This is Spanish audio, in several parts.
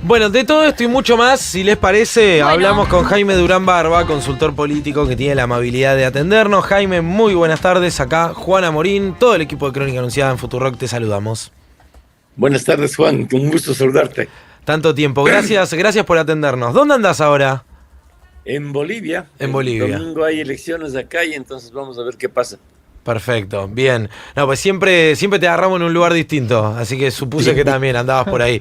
Bueno, de todo esto y mucho más, si les parece, hablamos con Jaime Durán Barba, consultor político que tiene la amabilidad de atendernos. Jaime, muy buenas tardes. Acá Juana Morín, todo el equipo de Crónica Anunciada en Futurock, te saludamos. Buenas tardes, Juan. Un gusto saludarte. Tanto tiempo. Gracias por atendernos. ¿Dónde andás ahora? En Bolivia. En Bolivia. El domingo hay elecciones acá y entonces vamos a ver qué pasa. Perfecto, bien. No, pues siempre te agarramos en un lugar distinto, así que supuse que también andabas por ahí.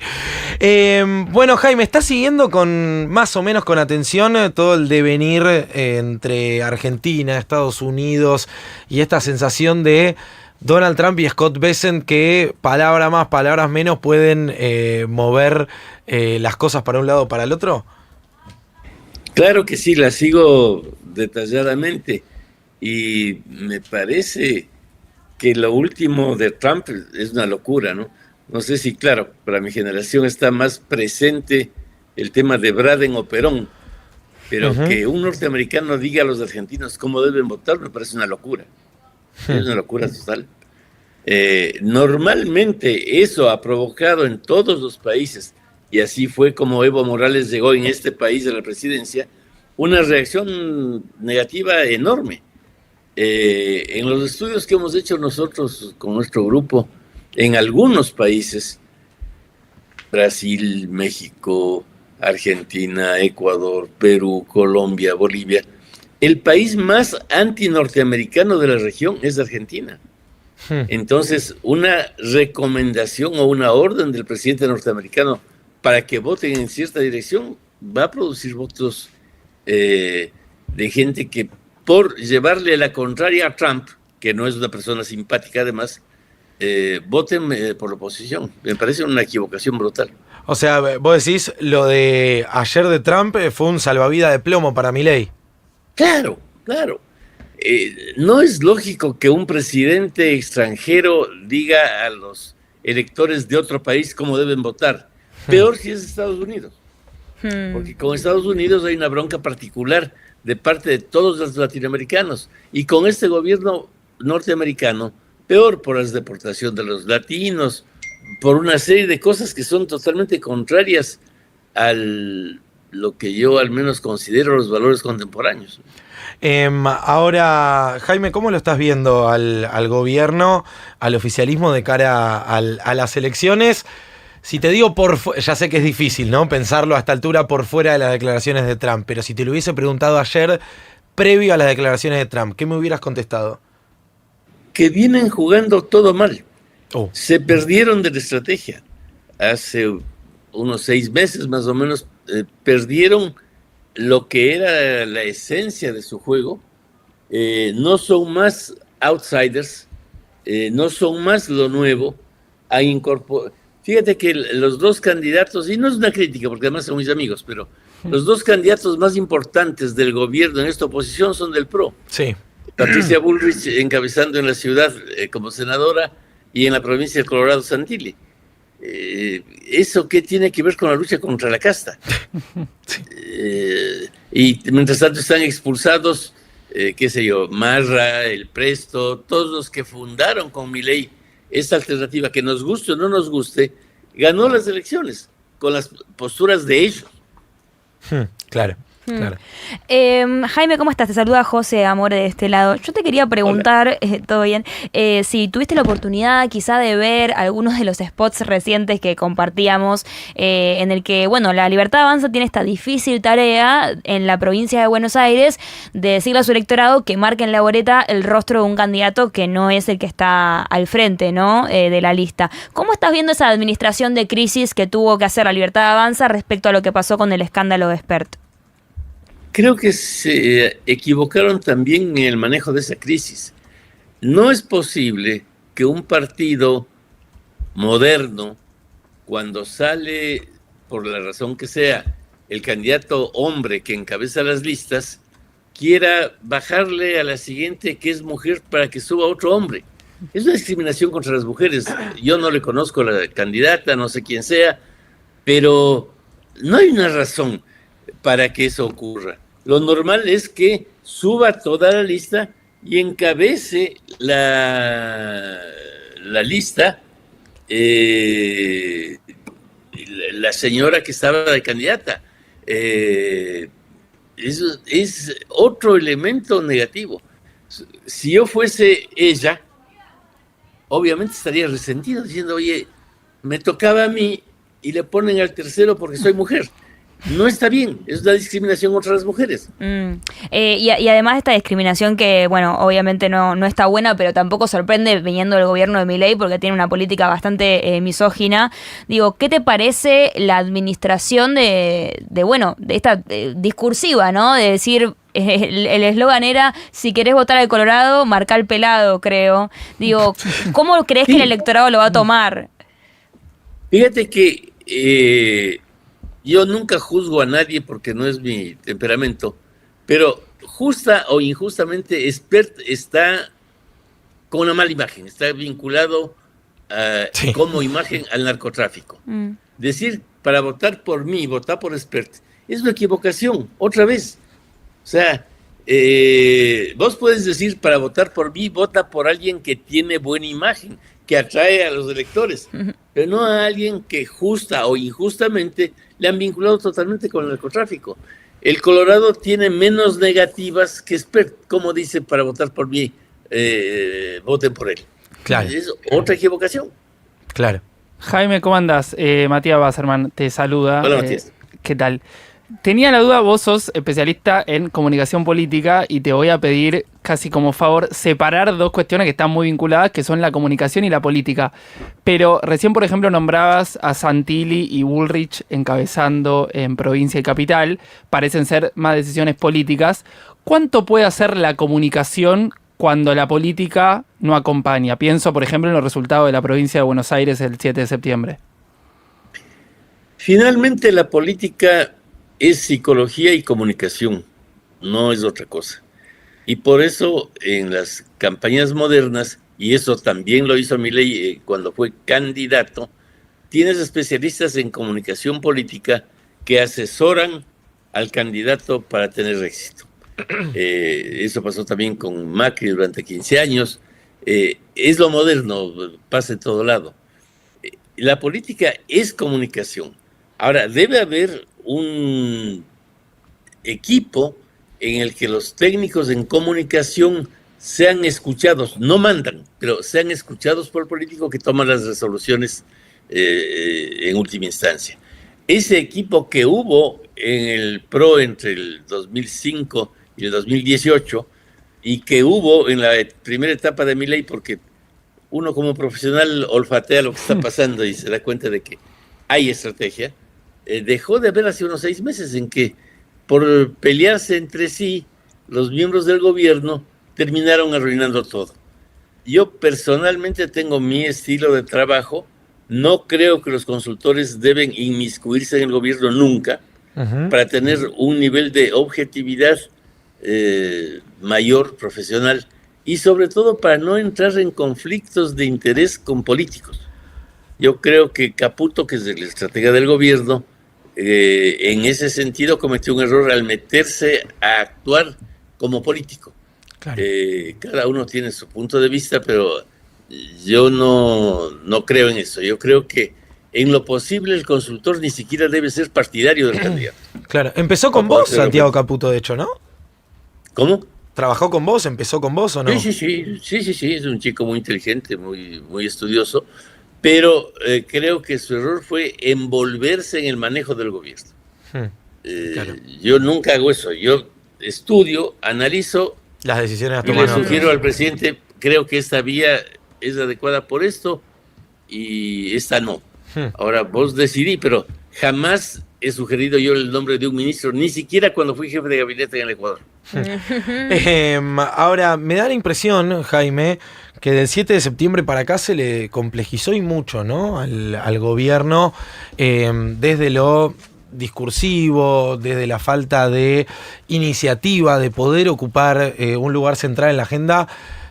Bueno, Jaime, ¿estás siguiendo más o menos con atención todo el devenir entre Argentina, Estados Unidos y esta sensación de Donald Trump y Scott Bessent que palabra más, palabras menos pueden mover las cosas para un lado o para el otro? Claro que sí, la sigo detalladamente. Y me parece que lo último de Trump es una locura, ¿no? No sé si, claro, para mi generación está más presente el tema de Braden o Perón, pero que un norteamericano diga a los argentinos cómo deben votar me parece una locura. Es una locura total. Normalmente eso ha provocado en todos los países, y así fue como Evo Morales llegó en este país a la presidencia, una reacción negativa enorme. En los estudios que hemos hecho nosotros con nuestro grupo, en algunos países, Brasil, México, Argentina, Ecuador, Perú, Colombia, Bolivia, el país más anti-norteamericano de la región es Argentina. Entonces, una recomendación o una orden del presidente norteamericano para que voten en cierta dirección va a producir votos de gente que por llevarle la contraria a Trump, que no es una persona simpática además, voten por la oposición. Me parece una equivocación brutal. O sea, vos decís, lo de ayer de Trump fue un salvavidas de plomo para Milei. Claro, claro. No es lógico que un presidente extranjero diga a los electores de otro país cómo deben votar. Peor si es Estados Unidos. Porque con Estados Unidos hay una bronca particular de parte de todos los latinoamericanos. Y con este gobierno norteamericano, peor por la deportación de los latinos, por una serie de cosas que son totalmente contrarias a lo que yo al menos considero los valores contemporáneos. Ahora, Jaime, ¿cómo lo estás viendo al gobierno, al oficialismo de cara a las elecciones? Si te digo ya sé que es difícil, ¿no? Pensarlo a esta altura por fuera de las declaraciones de Trump, pero si te lo hubiese preguntado ayer, previo a las declaraciones de Trump, ¿qué me hubieras contestado? Que vienen jugando todo mal. Se perdieron de la estrategia. Hace unos 6 meses más o menos perdieron lo que era la esencia de su juego. No son más outsiders, no son más lo nuevo. Fíjate que los dos candidatos, y no es una crítica porque además son mis amigos, pero los dos candidatos más importantes del gobierno en esta oposición son del PRO. Sí. Patricia Bullrich encabezando en la ciudad como senadora y en la provincia de Colorado Santilli. ¿Eso qué tiene que ver con la lucha contra la casta? Sí. Y mientras tanto están expulsados, qué sé yo, Marra, El Presto, todos los que fundaron con Milei esta alternativa, que nos guste o no nos guste, ganó las elecciones con las posturas de ellos. Claro. Claro. Jaime, ¿cómo estás? Te saluda José Amore de este lado. Yo te quería preguntar, ¿todo bien? Si tuviste la oportunidad quizá de ver algunos de los spots recientes que compartíamos, en el que, bueno, La Libertad Avanza tiene esta difícil tarea en la provincia de Buenos Aires de decirle a su electorado que marque en la boleta el rostro de un candidato que no es el que está al frente, ¿no? De la lista. ¿Cómo estás viendo esa administración de crisis que tuvo que hacer La Libertad Avanza respecto a lo que pasó con el escándalo de Spert? Creo que se equivocaron también en el manejo de esa crisis. No es posible que un partido moderno, cuando sale, por la razón que sea, el candidato hombre que encabeza las listas, quiera bajarle a la siguiente, que es mujer, para que suba otro hombre. Es una discriminación contra las mujeres. Yo no le conozco a la candidata, no sé quién sea, pero no hay una razón para que eso ocurra. Lo normal es que suba toda la lista y encabece la lista la señora que estaba de candidata. Eso es otro elemento negativo. Si yo fuese ella, obviamente estaría resentido, diciendo, oye, me tocaba a mí y le ponen al tercero porque soy mujer. No está bien, es una discriminación contra las mujeres. Y además esta discriminación que, bueno, obviamente no está buena, pero tampoco sorprende viniendo del gobierno de Milei porque tiene una política bastante misógina. Digo, ¿qué te parece la administración de esta discursiva, ¿no? De decir, el eslogan era, si querés votar al Colorado, marca el pelado, creo. Digo, ¿cómo crees que el electorado lo va a tomar? Fíjate que yo nunca juzgo a nadie porque no es mi temperamento, pero justa o injustamente Spert está con una mala imagen, está vinculado como imagen al narcotráfico. Decir, para votar por mí, votar por Spert, es una equivocación, otra vez. O sea, vos puedes decir, para votar por mí, vota por alguien que tiene buena imagen, que atrae a los electores, pero no a alguien que justa o injustamente le han vinculado totalmente con el narcotráfico. El Colorado tiene menos negativas que Spert, como dice, para votar por mí, voten por él. Claro. Es otra equivocación. Claro. Jaime, ¿cómo andás? Matías Wasserman te saluda. Hola, Matías. ¿Qué tal? Tenía la duda, vos sos especialista en comunicación política y te voy a pedir casi como favor separar dos cuestiones que están muy vinculadas, que son la comunicación y la política. Pero recién, por ejemplo, nombrabas a Santilli y Bullrich encabezando en provincia y capital. Parecen ser más decisiones políticas. ¿Cuánto puede hacer la comunicación cuando la política no acompaña? Pienso, por ejemplo, en los resultados de la provincia de Buenos Aires el 7 de septiembre. Finalmente, la política es psicología y comunicación, no es otra cosa. Y por eso en las campañas modernas, y eso también lo hizo Milei cuando fue candidato, tienes especialistas en comunicación política que asesoran al candidato para tener éxito. Eso pasó también con Macri durante 15 años. Es lo moderno, pasa en todo lado. La política es comunicación. Ahora, debe haber un equipo en el que los técnicos en comunicación sean escuchados, no mandan, pero sean escuchados por el político que toma las resoluciones en última instancia. Ese equipo que hubo en el PRO entre el 2005 y el 2018 y que hubo en la primera etapa de Milei, porque uno como profesional olfatea lo que está pasando y se da cuenta de que hay estrategia, dejó de haber hace unos 6 meses en que por pelearse entre sí los miembros del gobierno terminaron arruinando todo. Yo personalmente tengo mi estilo de trabajo, no creo que los consultores deben inmiscuirse en el gobierno nunca para tener un nivel de objetividad mayor, profesional, y sobre todo para no entrar en conflictos de interés con políticos. Yo creo que Caputo, que es el estratega del gobierno, en ese sentido cometió un error al meterse a actuar como político. Claro. Cada uno tiene su punto de vista, pero yo no creo en eso. Yo creo que en lo posible el consultor ni siquiera debe ser partidario del candidato. Claro, empezó con vos, Santiago Caputo, de hecho, ¿no? ¿Cómo? ¿Trabajó con vos? ¿Empezó con vos o no? Sí, es un chico muy inteligente, muy estudioso, pero creo que su error fue envolverse en el manejo del gobierno. Claro. Yo nunca hago eso, yo estudio, analizo las decisiones a y tomar. le sugiero al presidente, creo que esta vía es adecuada por esto y esta no. Ahora vos decidí, pero jamás he sugerido yo el nombre de un ministro, ni siquiera cuando fui jefe de gabinete en el Ecuador. Ahora, me da la impresión, Jaime, que del 7 de septiembre para acá se le complejizó y mucho, ¿no? al gobierno, desde lo discursivo, desde la falta de iniciativa, de poder ocupar un lugar central en la agenda,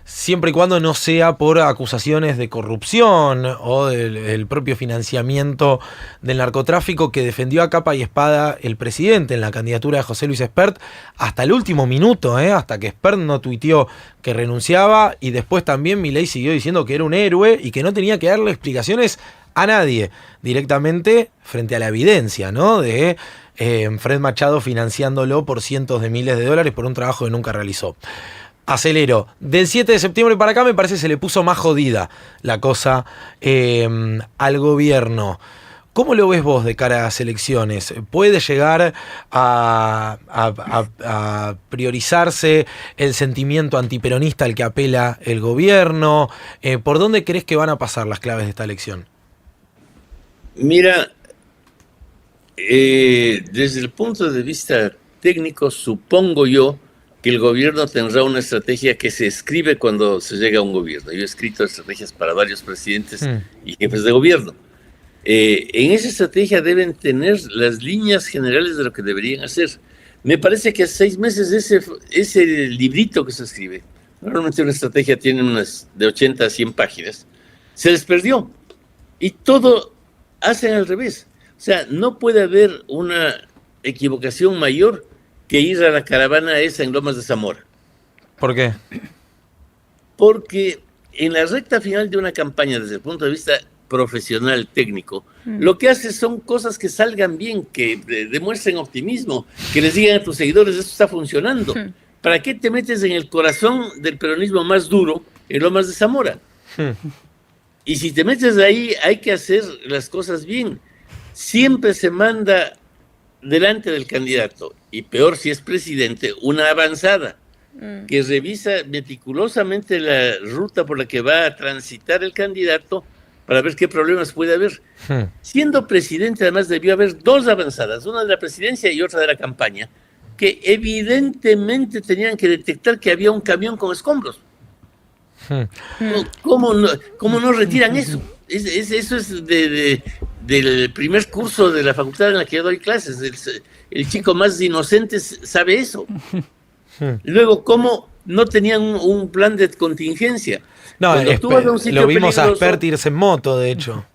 siempre y cuando no sea por acusaciones de corrupción o del propio financiamiento del narcotráfico que defendió a capa y espada el presidente en la candidatura de José Luis Espert hasta el último minuto, hasta que Espert no tuiteó que renunciaba, y después también Milei siguió diciendo que era un héroe y que no tenía que darle explicaciones a nadie, directamente frente a la evidencia, ¿no? De Fred Machado financiándolo por cientos de miles de dólares por un trabajo que nunca realizó. Acelero. Del 7 de septiembre para acá me parece que se le puso más jodida la cosa al gobierno. ¿Cómo lo ves vos de cara a las elecciones? ¿Puede llegar a priorizarse el sentimiento antiperonista al que apela el gobierno? ¿Por dónde crees que van a pasar las claves de esta elección? Mira, desde el punto de vista técnico, supongo yo que el gobierno tendrá una estrategia que se escribe cuando se llega a un gobierno. Yo he escrito estrategias para varios presidentes y jefes de gobierno. En esa estrategia deben tener las líneas generales de lo que deberían hacer. Me parece que hace 6 meses ese librito que se escribe, normalmente una estrategia tiene unas de 80 a 100 páginas, se les perdió. Y todo hacen al revés. O sea, no puede haber una equivocación mayor que ir a la caravana esa en Lomas de Zamora. ¿Por qué? Porque en la recta final de una campaña, desde el punto de vista profesional, técnico, lo que hace son cosas que salgan bien, que demuestren optimismo, que les digan a tus seguidores, esto está funcionando. ¿Para qué te metes en el corazón del peronismo más duro, en Lomas de Zamora? Y si te metes ahí, hay que hacer las cosas bien. Siempre se manda delante del candidato, y peor si es presidente, una avanzada, que revisa meticulosamente la ruta por la que va a transitar el candidato para ver qué problemas puede haber. Siendo presidente, además, debió haber 2 avanzadas, una de la presidencia y otra de la campaña, que evidentemente tenían que detectar que había un camión con escombros. ¿Cómo no retiran eso? Eso es del primer curso de la facultad en la que yo doy clases. El chico más inocente sabe eso. Luego, ¿cómo no tenían un plan de contingencia? No, tú vas a un sitio lo vimos peligroso, a Spert irse en moto, de hecho.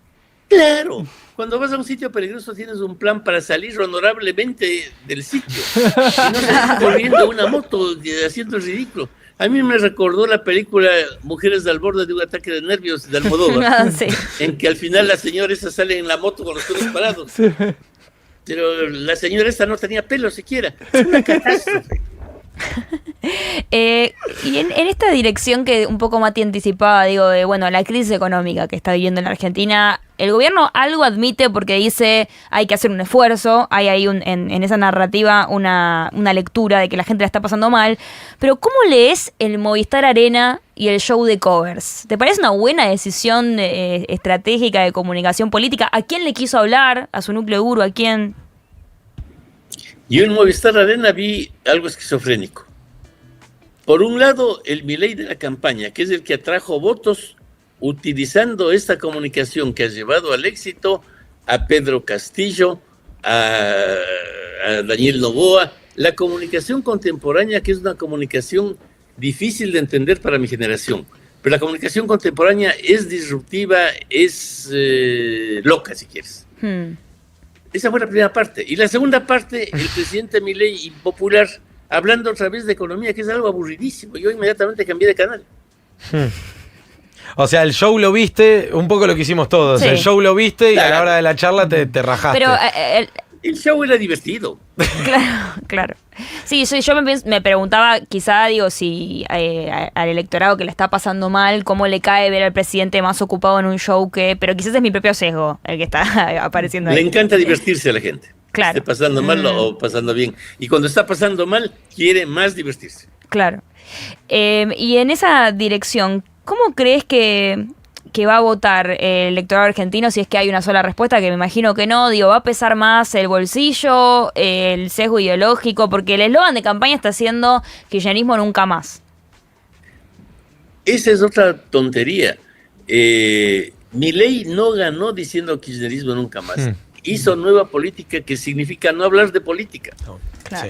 Claro, cuando vas a un sitio peligroso tienes un plan para salir honorablemente del sitio. Y no salir corriendo una moto haciendo el ridículo. A mí me recordó la película Mujeres al borde de un ataque de nervios de Almodóvar, Sí. en que al final la señora esa sale en la moto con los pelos parados. Sí. Pero la señora esta no tenía pelo siquiera. Es una catástrofe. Y en esta dirección que un poco Mati anticipaba, digo, de bueno, la crisis económica que está viviendo en la Argentina, el gobierno algo admite porque dice hay que hacer un esfuerzo, hay ahí en esa narrativa una lectura de que la gente la está pasando mal, pero ¿cómo lees el Movistar Arena y el show de covers? ¿Te parece una buena decisión estratégica de comunicación política? ¿A quién le quiso hablar? ¿A su núcleo duro? ¿A quién? Yo en Movistar Arena vi algo esquizofrénico. Por un lado, el Milei de la campaña, que es el que atrajo votos utilizando esta comunicación que ha llevado al éxito a Pedro Castillo, a Daniel Noboa, la comunicación contemporánea, que es una comunicación difícil de entender para mi generación. Pero la comunicación contemporánea es disruptiva, es loca, si quieres. Esa fue la primera parte. Y la segunda parte, el presidente Milei, impopular, hablando otra vez de economía, que es algo aburridísimo. Yo inmediatamente cambié de canal. O sea, el show lo viste, un poco lo que hicimos todos. Sí. El show lo viste y a la hora de la charla te rajaste. Pero el show era divertido. Claro. Sí, yo me preguntaba, quizá, digo, si al electorado que le está pasando mal, cómo le cae ver al presidente más ocupado en un show pero quizás es mi propio sesgo el que está apareciendo ahí. Le encanta divertirse a la gente. Claro. Esté pasando mal o pasando bien. Y cuando está pasando mal, quiere más divertirse. Claro. Y en esa dirección, ¿cómo crees que va a votar el electorado argentino si es que hay una sola respuesta? Que me imagino que no. Digo, ¿va a pesar más el bolsillo, el sesgo ideológico? Porque el eslogan de campaña está siendo kirchnerismo nunca más. Esa es otra tontería. Milei no ganó diciendo kirchnerismo nunca más. Hizo nueva política, que significa no hablar de política. Claro.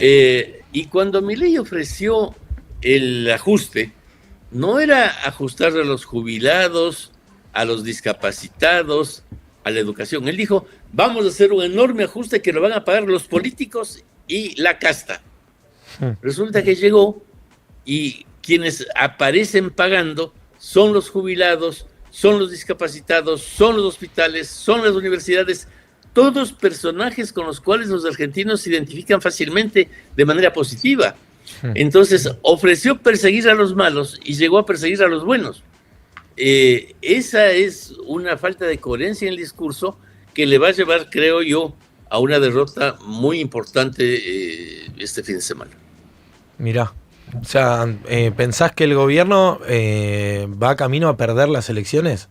Y cuando Milei ofreció el ajuste, no era ajustar a los jubilados, a los discapacitados, a la educación. Él dijo, vamos a hacer un enorme ajuste que lo van a pagar los políticos y la casta. Resulta que llegó y quienes aparecen pagando son los jubilados, son los discapacitados, son los hospitales, son las universidades, todos personajes con los cuales los argentinos se identifican fácilmente de manera positiva. Entonces ofreció perseguir a los malos y llegó a perseguir a los buenos. Esa es una falta de coherencia en el discurso que le va a llevar, creo yo, a una derrota muy importante este fin de semana. Mirá, o sea, ¿pensás que el gobierno va camino a perder las elecciones?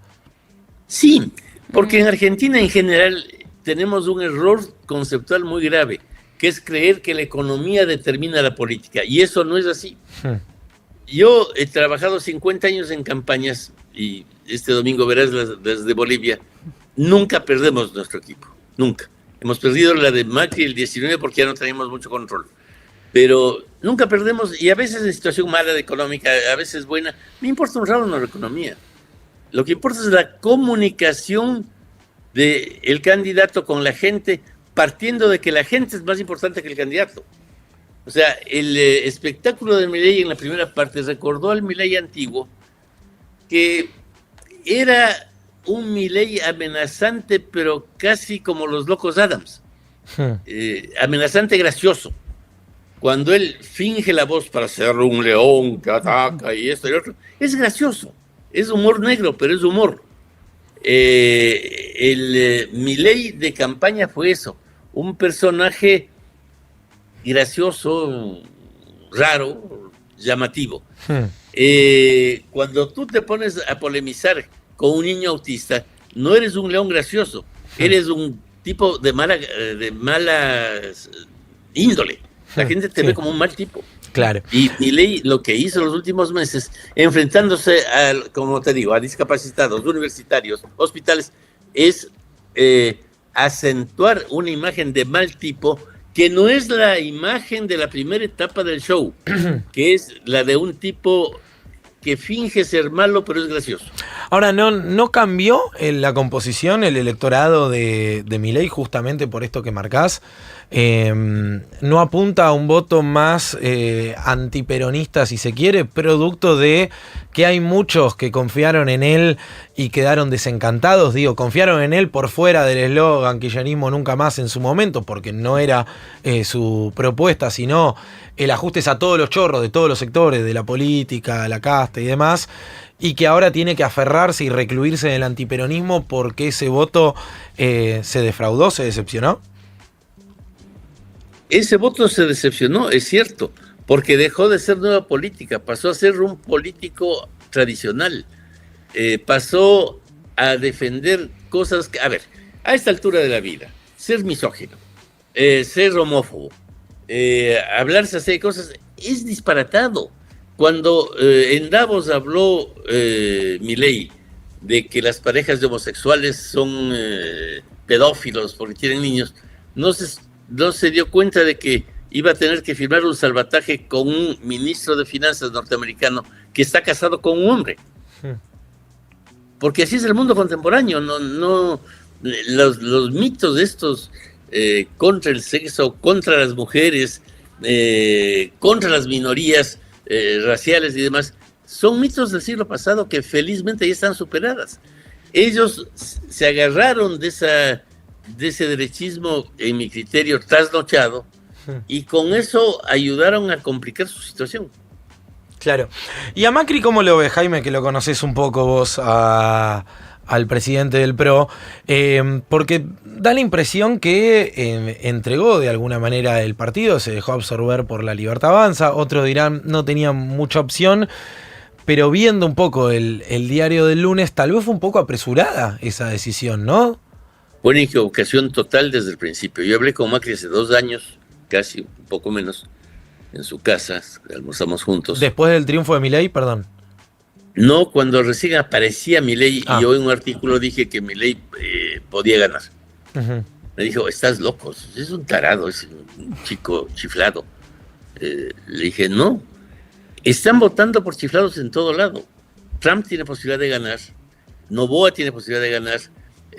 Sí, porque en Argentina en general tenemos un error conceptual muy grave, que es creer que la economía determina la política, y eso no es así. Yo he trabajado 50 años en campañas, y este domingo verás desde Bolivia, nunca perdemos nuestro equipo, nunca. Hemos perdido la de Macri el 19 porque ya no teníamos mucho control. Pero nunca perdemos, y a veces en situación mala de económica, a veces buena, no importa un rabo la economía. Lo que importa es la comunicación del candidato con la gente, partiendo de que la gente es más importante que el candidato. O sea, el espectáculo de Milei en la primera parte recordó al Milei antiguo, que era un Milei amenazante, pero casi como los locos Adams. Amenazante gracioso. Cuando él finge la voz para ser un león que ataca y esto y otro, es gracioso. Es humor negro, pero es humor. Milei de campaña fue eso. Un personaje gracioso, raro, llamativo. Cuando tú te pones a polemizar con un niño autista, no eres un león gracioso, eres un tipo de mala índole. La gente te ve como un mal tipo. Claro. Y Milei lo que hizo en los últimos meses, enfrentándose como te digo, a discapacitados, universitarios, hospitales, es acentuar una imagen de mal tipo que no es la imagen de la primera etapa del show, que es la de un tipo que finge ser malo, pero es gracioso. Ahora, ¿no cambió la composición, el electorado de Milei justamente por esto que marcás? ¿No apunta a un voto más antiperonista, si se quiere, producto de que hay muchos que confiaron en él y quedaron desencantados? Digo, confiaron en él por fuera del eslogan kirchnerismo nunca más en su momento, porque no era su propuesta, sino el ajuste es a todos los chorros de todos los sectores, de la política, la casta y demás, y que ahora tiene que aferrarse y recluirse en el antiperonismo porque ese voto se defraudó, se decepcionó. Ese voto se decepcionó, es cierto, porque dejó de ser nueva política, pasó a ser un político tradicional, pasó a defender cosas que, a ver, a esta altura de la vida, ser misógino, ser homófobo, hablarse así de cosas, es disparatado. Cuando en Davos habló Milei de que las parejas de homosexuales son pedófilos porque tienen niños, no se dio cuenta de que iba a tener que firmar un salvataje con un ministro de finanzas norteamericano que está casado con un hombre. Porque así es el mundo contemporáneo. Los mitos de estos contra el sexo, contra las mujeres, contra las minorías raciales y demás, son mitos del siglo pasado que felizmente ya están superadas. Ellos se agarraron de ese derechismo, en mi criterio, trasnochado, y con eso ayudaron a complicar su situación. Claro. ¿Y a Macri cómo lo ves, Jaime, que lo conocés un poco vos al presidente del PRO? Porque da la impresión que entregó de alguna manera el partido, se dejó absorber por La Libertad Avanza, otros dirán no tenía mucha opción, pero viendo un poco el diario del lunes, tal vez fue un poco apresurada esa decisión, ¿no? Fue una equivocación total desde el principio. Yo hablé con Macri hace 2 años, casi un poco menos, en su casa, almorzamos juntos. Después del triunfo de Milei, perdón. No, cuando recién aparecía Milei, y yo en un artículo dije que Milei podía ganar. Me dijo, estás loco, es un tarado, es un chico chiflado. Le dije, no, están votando por chiflados en todo lado. Trump tiene posibilidad de ganar, Noboa tiene posibilidad de ganar.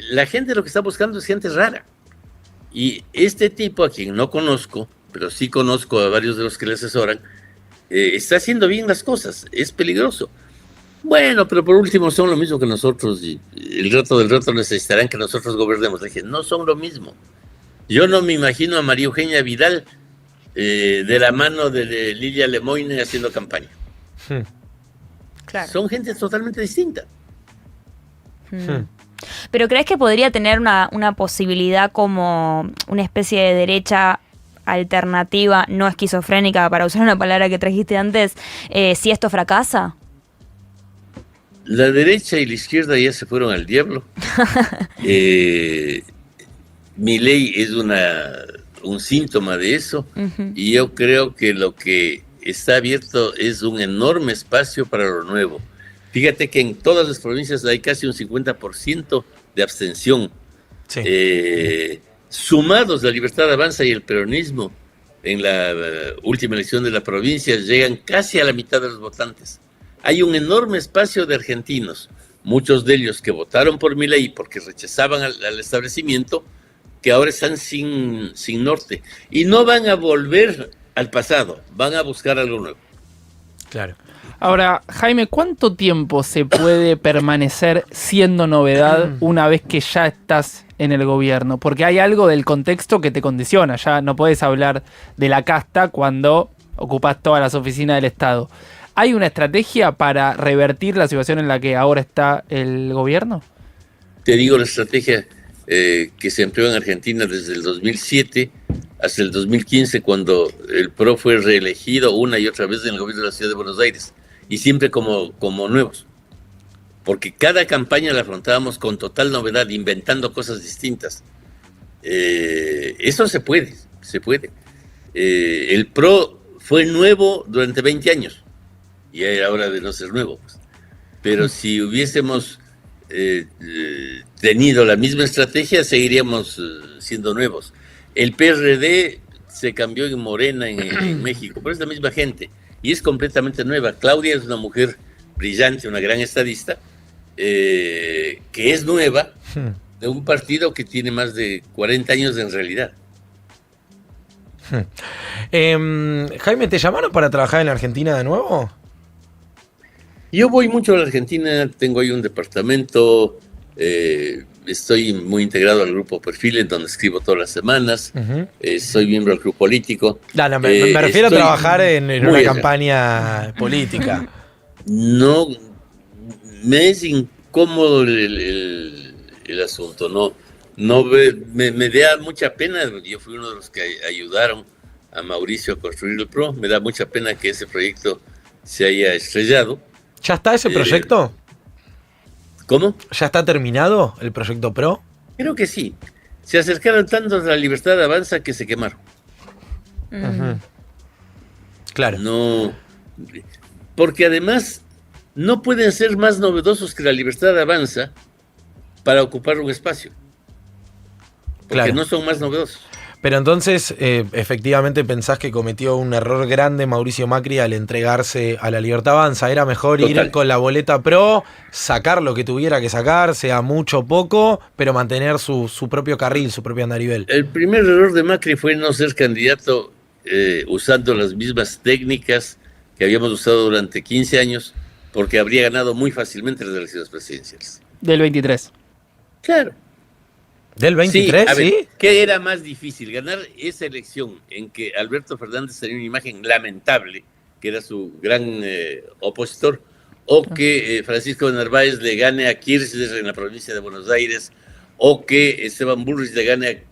La gente lo que está buscando es gente rara. Y este tipo, a quien no conozco, pero sí conozco a varios de los que le asesoran, está haciendo bien las cosas, es peligroso. Bueno, pero por último son lo mismo que nosotros y el rato del rato necesitarán que nosotros gobernemos. Le dije, no son lo mismo. Yo no me imagino a María Eugenia Vidal de la mano de Lilia Lemoyne haciendo campaña. Claro. Son gente totalmente distinta. ¿Pero crees que podría tener una posibilidad como una especie de derecha alternativa, no esquizofrénica, para usar una palabra que trajiste antes, si esto fracasa? La derecha y la izquierda ya se fueron al diablo. Milei es un síntoma de eso, y yo creo que lo que está abierto es un enorme espacio para lo nuevo. Fíjate que en todas las provincias hay casi un 50% de abstención. Sí. Sumados la Libertad Avanza y el peronismo, en la última elección de la provincia, llegan casi a la mitad de los votantes. Hay un enorme espacio de argentinos, muchos de ellos que votaron por Milei porque rechazaban al establecimiento, que ahora están sin norte. Y no van a volver al pasado, van a buscar algo nuevo. Claro. Ahora, Jaime, ¿cuánto tiempo se puede permanecer siendo novedad una vez que ya estás en el gobierno? Porque hay algo del contexto que te condiciona. Ya no podés hablar de la casta cuando ocupás todas las oficinas del Estado. ¿Hay una estrategia para revertir la situación en la que ahora está el gobierno? Te digo la estrategia que se empleó en Argentina desde el 2007 hasta el 2015, cuando el PRO fue reelegido una y otra vez en el gobierno de la Ciudad de Buenos Aires, y siempre como nuevos, porque cada campaña la afrontábamos con total novedad, inventando cosas distintas. Eso se puede. El PRO fue nuevo durante 20 años, y era hora de no ser nuevo, pues. Pero si hubiésemos tenido la misma estrategia, seguiríamos siendo nuevos. El PRD se cambió en Morena en México, pero es la misma gente y es completamente nueva. Claudia es una mujer brillante, una gran estadista, que es nueva, de un partido que tiene más de 40 años en realidad. Jaime, ¿te llamaron para trabajar en la Argentina de nuevo? Yo voy mucho a la Argentina, tengo ahí un departamento, estoy muy integrado al grupo Perfil, en donde escribo todas las semanas, soy miembro del club político. Me refiero a trabajar en una campaña política. No, me es incómodo el asunto, me da mucha pena. Yo fui uno de los que ayudaron a Mauricio a construir el PRO, me da mucha pena que ese proyecto se haya estrellado. ¿Ya está ese proyecto? ¿Cómo? ¿Ya está terminado el proyecto PRO? Creo que sí. Se acercaron tanto a la Libertad Avanza que se quemaron. Claro. No, porque además no pueden ser más novedosos que la Libertad Avanza para ocupar un espacio. Porque no son más novedosos. Pero entonces, efectivamente, pensás que cometió un error grande Mauricio Macri al entregarse a la Libertad Avanza. Era mejor ir con la boleta PRO, sacar lo que tuviera que sacar, sea mucho o poco, pero mantener su propio carril, su propio andarivel. El primer error de Macri fue no ser candidato usando las mismas técnicas que habíamos usado durante 15 años, porque habría ganado muy fácilmente las elecciones presidenciales. Del 23. Claro. ¿Del 23? Sí, ver, ¿qué era más difícil? ¿Ganar esa elección en que Alberto Fernández tenía una imagen lamentable, que era su gran opositor, o que Francisco Narváez le gane a Kirchner en la provincia de Buenos Aires, o que Esteban Bullrich le gane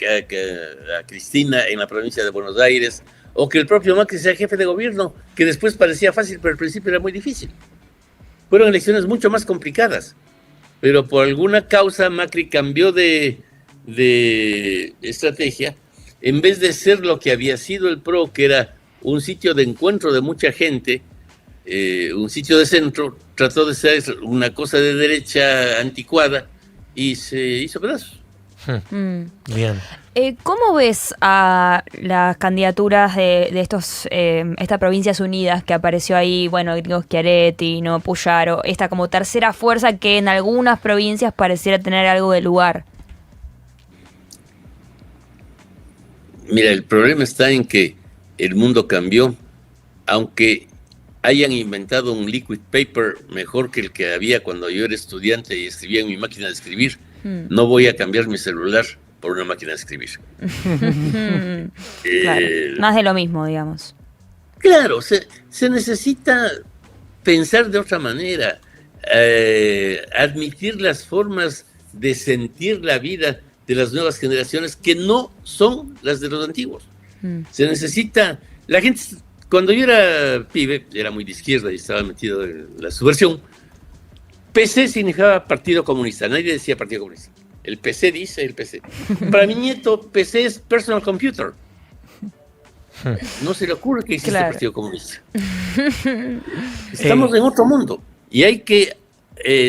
a Cristina en la provincia de Buenos Aires, o que el propio Macri sea jefe de gobierno, que después parecía fácil, pero al principio era muy difícil? Fueron elecciones mucho más complicadas, pero por alguna causa Macri cambió de estrategia. En vez de ser lo que había sido el PRO, que era un sitio de encuentro de mucha gente, un sitio de centro, trató de ser una cosa de derecha anticuada y se hizo pedazos. Bien. ¿Cómo ves a las candidaturas de estas provincias unidas que apareció ahí? Bueno, Gringo Schiaretti, no Puyaro, esta como tercera fuerza que en algunas provincias pareciera tener algo de lugar. Mira, el problema está en que el mundo cambió, aunque hayan inventado un liquid paper mejor que el que había cuando yo era estudiante y escribía en mi máquina de escribir. No voy a cambiar mi celular por una máquina de escribir. Claro, más de lo mismo, digamos. Claro, se necesita pensar de otra manera, admitir las formas de sentir la vida de las nuevas generaciones que no son las de los antiguos. Se necesita, la gente, cuando yo era pibe, era muy de izquierda y estaba metido en la subversión. PC significaba Partido Comunista, nadie decía Partido Comunista. El PC dice el PC. Para mi nieto, PC es Personal Computer. No se le ocurre que existe Partido Comunista. Estamos en otro mundo y hay que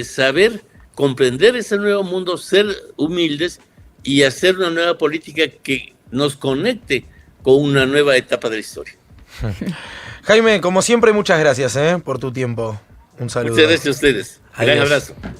saber comprender ese nuevo mundo, ser humildes y hacer una nueva política que nos conecte con una nueva etapa de la historia. Jaime, como siempre, muchas gracias por tu tiempo. Un saludo. Muchas gracias a ustedes. Un gran abrazo.